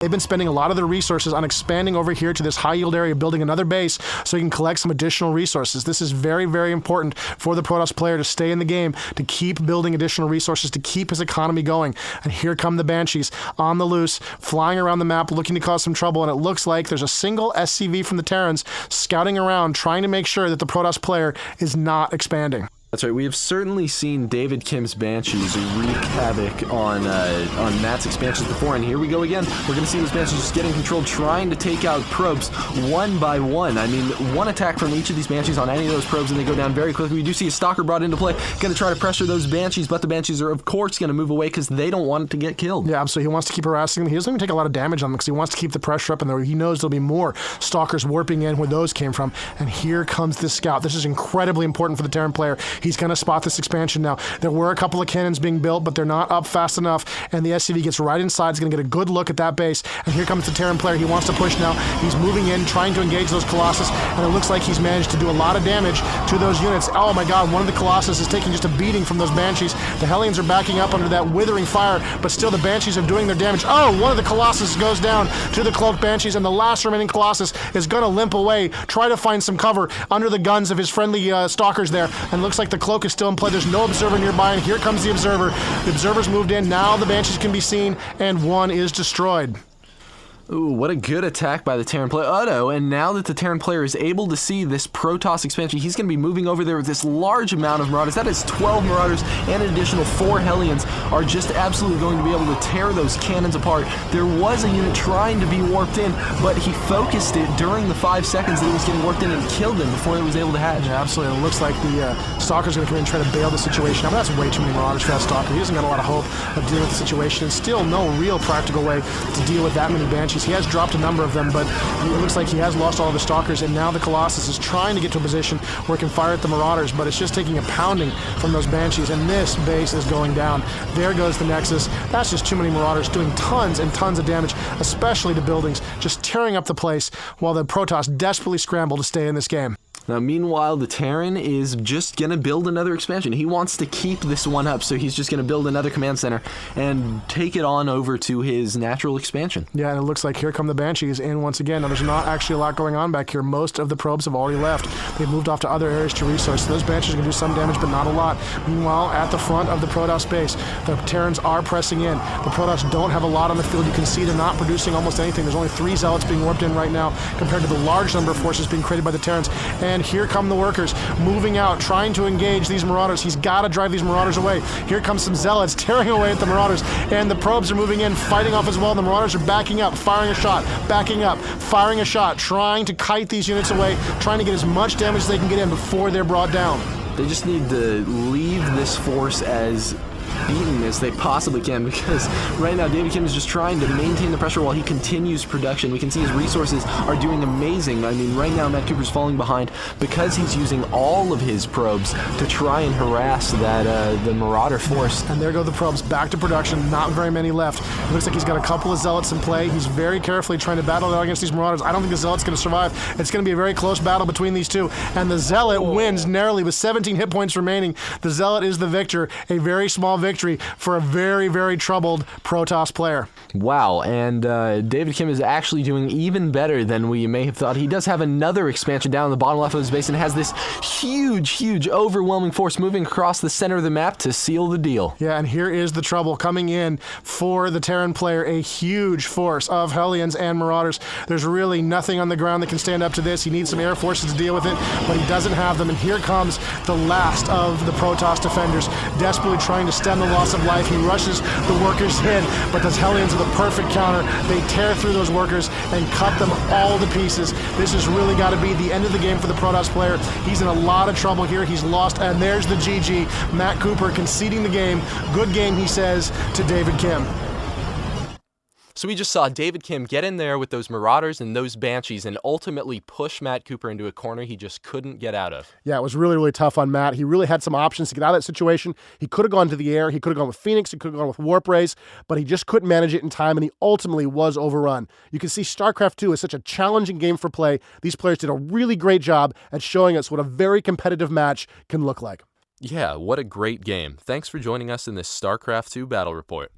They've been spending a lot of their resources on expanding over here to this high yield area, building another base so you can collect some additional resources. This is very, very important for the Protoss player to stay in the game, to keep building additional resources, to keep his economy going. And here come the Banshees on the loose, flying around the map, looking to cause some trouble. And it looks like there's a single SCV from the Terrans scouting around, trying to make sure that the Protoss player is not expanding. That's right. We have certainly seen David Kim's Banshees wreak havoc on Matt's expansions before, and here we go again. We're going to see those Banshees just getting control, trying to take out probes one by one. I mean, one attack from each of these Banshees on any of those probes, and they go down very quickly. We do see a Stalker brought into play, going to try to pressure those Banshees, but the Banshees are, of course, going to move away because they don't want it to get killed. Yeah, absolutely. He wants to keep harassing them. He doesn't even take a lot of damage on them because he wants to keep the pressure up, and he knows there'll be more Stalkers warping in where those came from. And here comes this scout. This is incredibly important for the Terran player. He's going to spot this expansion now. There were a couple of cannons being built, but they're not up fast enough, and the SCV gets right inside. He's going to get a good look at that base, and here comes the Terran player. He wants to push now. He's moving in, trying to engage those Colossus, and it looks like he's managed to do a lot of damage to those units. Oh my god, one of the Colossus is taking just a beating from those Banshees. The Hellions are backing up under that withering fire, but still the Banshees are doing their damage. Oh, one of the Colossus goes down to the Cloaked Banshees, and the last remaining Colossus is going to limp away, try to find some cover under the guns of his friendly Stalkers there, and looks like the Cloak is still in play. There's no Observer nearby, and here comes the Observer. The Observer's moved in. Now the Banshees can be seen, and one is destroyed. Ooh, what a good attack by the Terran player. And now that the Terran player is able to see this Protoss expansion, he's going to be moving over there with this large amount of Marauders. That is 12 Marauders, and an additional 4 Hellions are just absolutely going to be able to tear those cannons apart. There was a unit trying to be warped in, but he focused it during the 5 seconds that it was getting warped in and killed him before it was able to hatch. Yeah, absolutely. It looks like the Stalker's going to come in and try to bail the situation. Now, that's way too many Marauders for that Stalker. He hasn't got a lot of hope of dealing with the situation, and still no real practical way to deal with that many Banshees. He has dropped a number of them, but it looks like he has lost all of the Stalkers, and now the Colossus is trying to get to a position where it can fire at the Marauders, but it's just taking a pounding from those Banshees, and this base is going down. There goes the Nexus. That's just too many Marauders doing tons and tons of damage, especially to buildings, just tearing up the place while the Protoss desperately scramble to stay in this game. Now, meanwhile, the Terran is just going to build another expansion. He wants to keep this one up, so he's just going to build another command center and take it on over to his natural expansion. Yeah, and it looks like here come the Banshees in once again. Now, there's not actually a lot going on back here. Most of the probes have already left. They've moved off to other areas to resource. So those Banshees are going to do some damage, but not a lot. Meanwhile, at the front of the Protoss base, the Terrans are pressing in. The Protoss don't have a lot on the field. You can see they're not producing almost anything. There's only 3 Zealots being warped in right now compared to the large number of forces being created by the Terrans. And here come the workers moving out, trying to engage these Marauders. He's got to drive these Marauders away. Here comes some Zealots tearing away at the Marauders, and the probes are moving in, fighting off as well. The Marauders are backing up, firing a shot, backing up, firing a shot, trying to kite these units away, trying to get as much damage as they can get in before they're brought down. They just need to leave this force as beaten as they possibly can, because right now David Kim is just trying to maintain the pressure while he continues production. We can see his resources are doing amazing. I mean, right now Matt Cooper's falling behind because he's using all of his probes to try and harass that the Marauder force. And there go the probes back to production. Not very many left. It looks like he's got a couple of Zealots in play. He's very carefully trying to battle out against these Marauders. I don't think the Zealot's going to survive. It's going to be a very close battle between these two, and the Zealot wins narrowly with 17 hit points remaining. The Zealot is the victor. A very small victory for a very, very troubled Protoss player. Wow, and David Kim is actually doing even better than we may have thought. He does have another expansion down in the bottom left of his base and has this huge, overwhelming force moving across the center of the map to seal the deal. Yeah, and here is the trouble coming in for the Terran player, a huge force of Hellions and Marauders. There's really nothing on the ground that can stand up to this. He needs some air forces to deal with it, but he doesn't have them, and here comes the last of the Protoss defenders, desperately trying to stem the loss of life. He rushes the workers in, but those Hellions are the perfect counter. They tear through those workers and cut them all to pieces. This has really got to be the end of the game for the Protoss player. He's in a lot of trouble here. He's lost, and there's the GG. Matt Cooper conceding the game. Good game, he says, to David Kim. So we just saw David Kim get in there with those Marauders and those Banshees and ultimately push Matt Cooper into a corner he just couldn't get out of. Yeah, it was really, really tough on Matt. He really had some options to get out of that situation. He could have gone to the air. He could have gone with Phoenix. He could have gone with Warp Rays, but he just couldn't manage it in time, and he ultimately was overrun. You can see StarCraft2 is such a challenging game for play. These players did a really great job at showing us what a very competitive match can look like. Yeah, what a great game. Thanks for joining us in this StarCraft2 Battle Report.